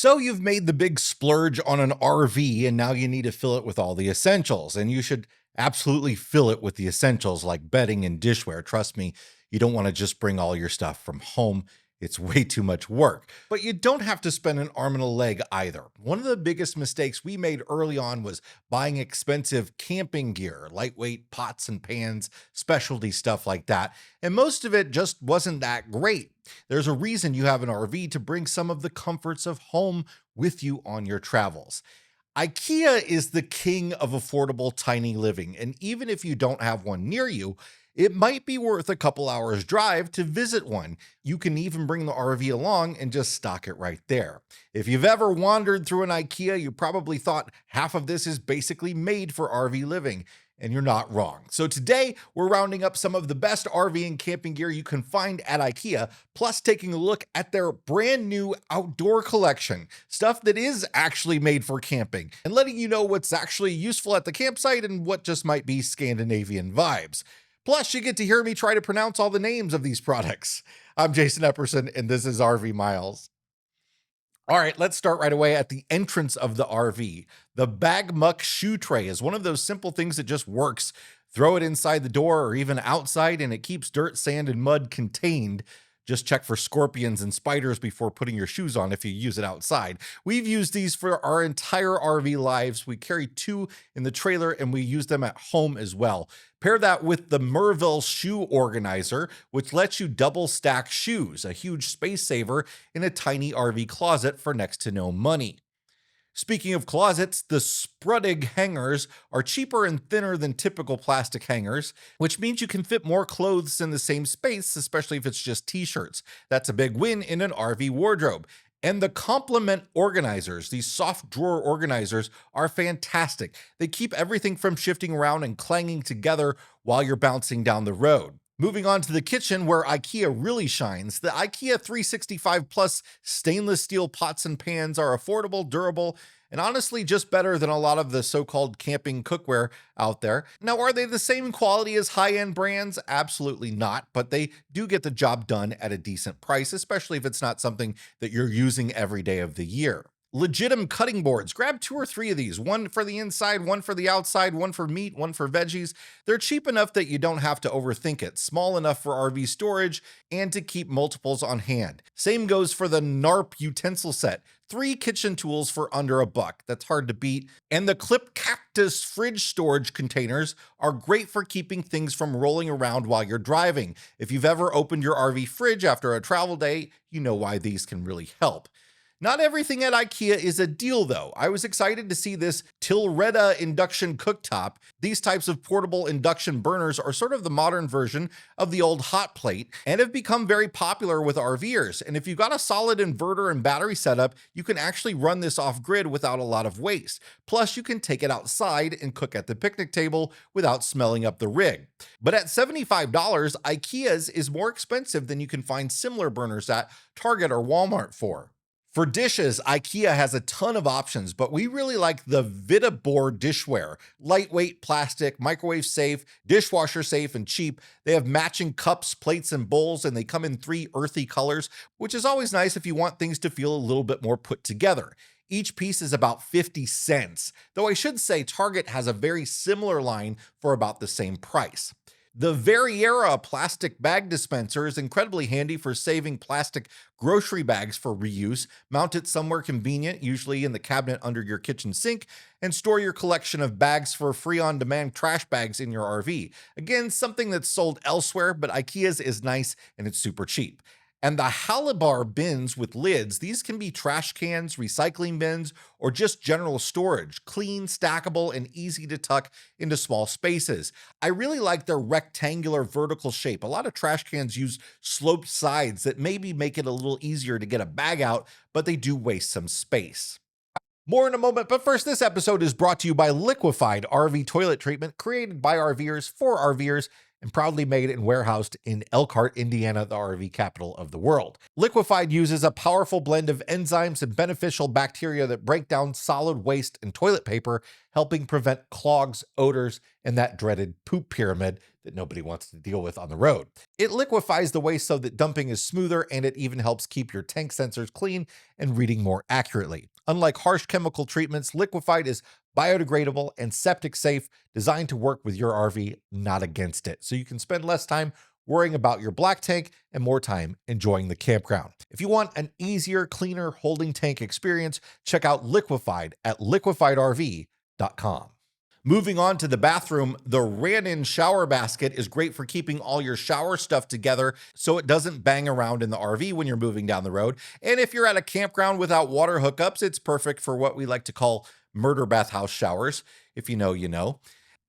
So you've made the big splurge on an RV and now you need to fill it with all the essentials. And you should absolutely fill it with the essentials like bedding and dishware. Trust me, you don't want to just bring all your stuff from home. It's way too much work. But you don't have to spend an arm and a leg either. One of the biggest mistakes we made early on was buying expensive camping gear, lightweight pots and pans, specialty stuff like that. And most of it just wasn't that great. There's a reason you have an RV to bring some of the comforts of home with you on your travels. IKEA is the king of affordable tiny living, and even if you don't have one near you, it might be worth a couple hours drive to visit one. You can even bring the RV along and just stock it right there. If you've ever wandered through an IKEA, you probably thought half of this is basically made for RV living. And you're not wrong. So today, we're rounding up some of the best RV and camping gear you can find at IKEA, plus taking a look at their brand new outdoor collection, stuff that is actually made for camping, and letting you know what's actually useful at the campsite and what just might be Scandinavian vibes. Plus, you get to hear me try to pronounce all the names of these products. I'm Jason Epperson, and this is RV Miles. All right, let's start right away at the entrance of the RV. The Bag Muck shoe tray is one of those simple things that just works. Throw it inside the door or even outside, and it keeps dirt, sand, and mud contained. Just check for scorpions and spiders before putting your shoes on if you use it outside. We've used these for our entire RV lives. We carry two in the trailer and we use them at home as well. Pair that with the Merville shoe organizer, which lets you double stack shoes, a huge space saver in a tiny RV closet for next to no money. Speaking of closets, the Spruttig hangers are cheaper and thinner than typical plastic hangers, which means you can fit more clothes in the same space, especially if it's just t-shirts. That's a big win in an RV wardrobe. And the complement organizers, these soft drawer organizers, are fantastic. They keep everything from shifting around and clanging together while you're bouncing down the road. Moving on to the kitchen, where IKEA really shines, the IKEA 365 Plus stainless steel pots and pans are affordable, durable, and honestly just better than a lot of the so-called camping cookware out there. Now, are they the same quality as high-end brands? Absolutely not, but they do get the job done at a decent price, especially if it's not something that you're using every day of the year. Legitimate cutting boards. Grab 2 or 3 of these, one for the inside, one for the outside, one for meat, one for veggies. They're cheap enough that you don't have to overthink it, small enough for RV storage, and to keep multiples on hand. Same goes for the NARP utensil set. 3 kitchen tools for under $1. That's hard to beat. And the Clip Cactus fridge storage containers are great for keeping things from rolling around while you're driving. If you've ever opened your RV fridge after a travel day, you know why these can really help. Not everything at IKEA is a deal though. I was excited to see this Tilreda induction cooktop. These types of portable induction burners are sort of the modern version of the old hot plate and have become very popular with RVers. And if you've got a solid inverter and battery setup, you can actually run this off grid without a lot of waste. Plus, you can take it outside and cook at the picnic table without smelling up the rig. But at $75, IKEA's is more expensive than you can find similar burners at Target or Walmart for. For dishes, IKEA has a ton of options, but we really like the Vitabor dishware. Lightweight, plastic, microwave safe, dishwasher safe, and cheap. They have matching cups, plates, and bowls, and they come in 3 earthy colors, which is always nice if you want things to feel a little bit more put together. Each piece is about 50 cents, though I should say Target has a very similar line for about the same price. The Veriera plastic bag dispenser is incredibly handy for saving plastic grocery bags for reuse. Mount it somewhere convenient, usually in the cabinet under your kitchen sink, and store your collection of bags for free on-demand trash bags in your RV. Again, something that's sold elsewhere, but IKEA's is nice and it's super cheap. And the Halibar bins with lids, these can be trash cans, recycling bins, or just general storage, clean, stackable, and easy to tuck into small spaces. I really like their rectangular vertical shape. A lot of trash cans use sloped sides that maybe make it a little easier to get a bag out, but they do waste some space. More in a moment, but first, this episode is brought to you by Liquefied RV Toilet Treatment, created by RVers for RVers, and proudly made and warehoused in Elkhart, Indiana, the RV capital of the world. Liquefied uses a powerful blend of enzymes and beneficial bacteria that break down solid waste and toilet paper, helping prevent clogs, odors, and that dreaded poop pyramid that nobody wants to deal with on the road. It liquefies the waste so that dumping is smoother, and it even helps keep your tank sensors clean and reading more accurately. Unlike harsh chemical treatments, Liquefied is biodegradable and septic safe, designed to work with your RV, not against it. So you can spend less time worrying about your black tank and more time enjoying the campground. If you want an easier, cleaner holding tank experience, check out Liquefied at liquefiedrv.com. Moving on to the bathroom, the ran-in shower basket is great for keeping all your shower stuff together so it doesn't bang around in the RV when you're moving down the road. And if you're at a campground without water hookups, it's perfect for what we like to call murder bathhouse showers. If you know, you know.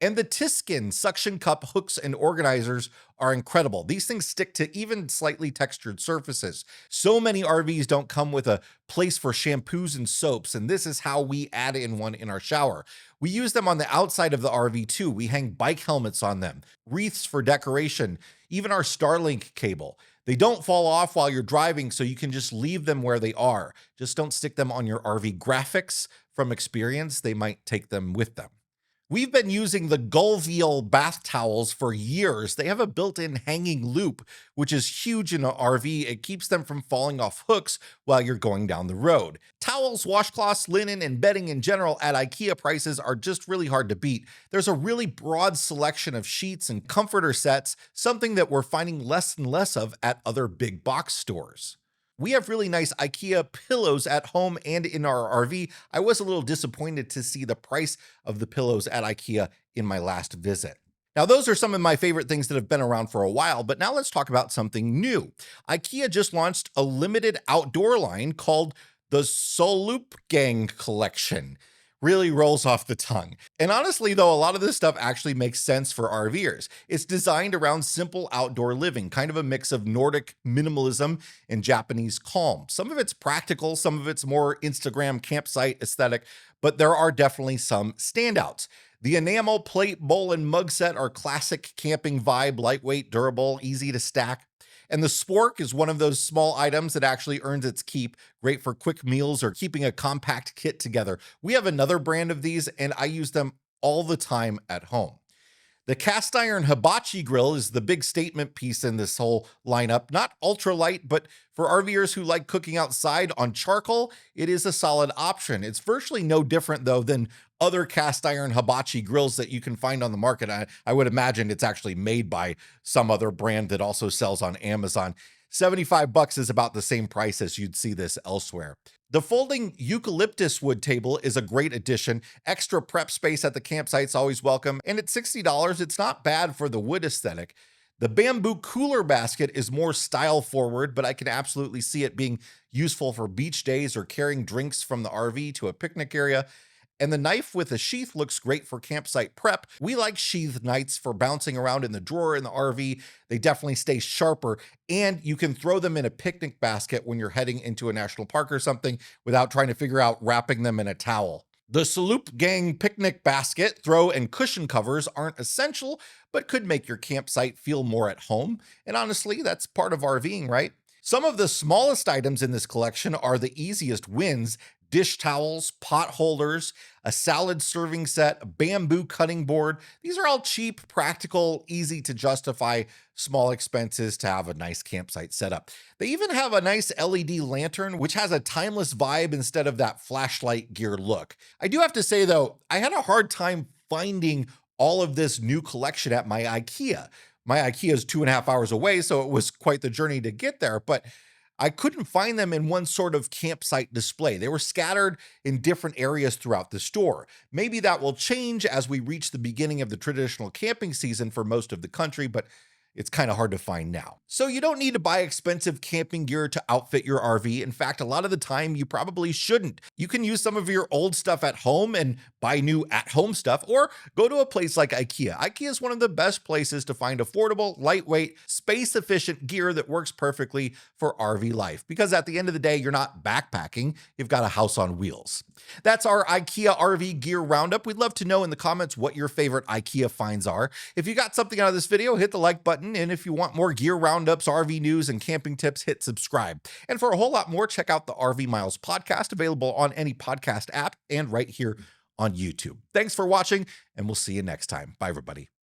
And the Tiskin suction cup hooks and organizers are incredible. These things stick to even slightly textured surfaces. So many RVs don't come with a place for shampoos and soaps, and this is how we add in one in our shower. We use them on the outside of the RV too. We hang bike helmets on them, wreaths for decoration, even our Starlink cable. They don't fall off while you're driving, so you can just leave them where they are. Just don't stick them on your RV graphics. From experience, they might take them with them. We've been using the Gullveal bath towels for years. They have a built-in hanging loop, which is huge in an RV. It keeps them from falling off hooks while you're going down the road. Towels, washcloths, linen, and bedding in general at IKEA prices are just really hard to beat. There's a really broad selection of sheets and comforter sets, something that we're finding less and less of at other big box stores. We have really nice IKEA pillows at home and in our RV. I was a little disappointed to see the price of the pillows at IKEA in my last visit. Now, those are some of my favorite things that have been around for a while, but now let's talk about something new. IKEA just launched a limited outdoor line called the Soluppgång collection. Really rolls off the tongue. And honestly, though, a lot of this stuff actually makes sense for RVers. It's designed around simple outdoor living, kind of a mix of Nordic minimalism and Japanese calm. Some of it's practical, some of it's more Instagram campsite aesthetic, but there are definitely some standouts. The enamel plate, bowl, and mug set are classic camping vibe, lightweight, durable, easy to stack. And the spork is one of those small items that actually earns its keep, great for quick meals or keeping a compact kit together. We have another brand of these, and I use them all the time at home. The cast iron hibachi grill is the big statement piece in this whole lineup. Not ultralight, but for RVers who like cooking outside on charcoal, it is a solid option. It's virtually no different, though, than other cast iron hibachi grills that you can find on the market. I would imagine it's actually made by some other brand that also sells on Amazon. $75 is about the same price as you'd see this elsewhere. The folding eucalyptus wood table is a great addition. Extra prep space at the campsite's always welcome, and at $60, it's not bad for the wood aesthetic. The bamboo cooler basket is more style forward, but I can absolutely see it being useful for beach days or carrying drinks from the RV to a picnic area. And the knife with a sheath looks great for campsite prep. We like sheath knives for bouncing around in the drawer in the RV. They definitely stay sharper, and you can throw them in a picnic basket when you're heading into a national park or something without trying to figure out wrapping them in a towel. The Soluppgång picnic basket, throw, and cushion covers aren't essential, but could make your campsite feel more at home. And honestly, that's part of RVing, right? Some of the smallest items in this collection are the easiest wins: dish towels, pot holders, a salad serving set, a bamboo cutting board. These are all cheap, practical, easy to justify small expenses to have a nice campsite setup. They even have a nice LED lantern, which has a timeless vibe instead of that flashlight gear look. I do have to say, though, I had a hard time finding all of this new collection at my IKEA. My IKEA is 2.5 hours away, so it was quite the journey to get there, but I couldn't find them in one sort of campsite display. They were scattered in different areas throughout the store. Maybe that will change as we reach the beginning of the traditional camping season for most of the country, but it's kind of hard to find now. So you don't need to buy expensive camping gear to outfit your RV. In fact, a lot of the time you probably shouldn't. You can use some of your old stuff at home and buy new at-home stuff, or go to a place like IKEA. IKEA is one of the best places to find affordable, lightweight, space-efficient gear that works perfectly for RV life. Because at the end of the day, you're not backpacking, you've got a house on wheels. That's our IKEA RV gear roundup. We'd love to know in the comments what your favorite IKEA finds are. If you got something out of this video, hit the like button. And if you want more gear roundups, RV news, and camping tips, hit subscribe. And for a whole lot more, check out the RV Miles podcast, available on any podcast app and right here on YouTube. Thanks for watching, and we'll see you next time. Bye, everybody.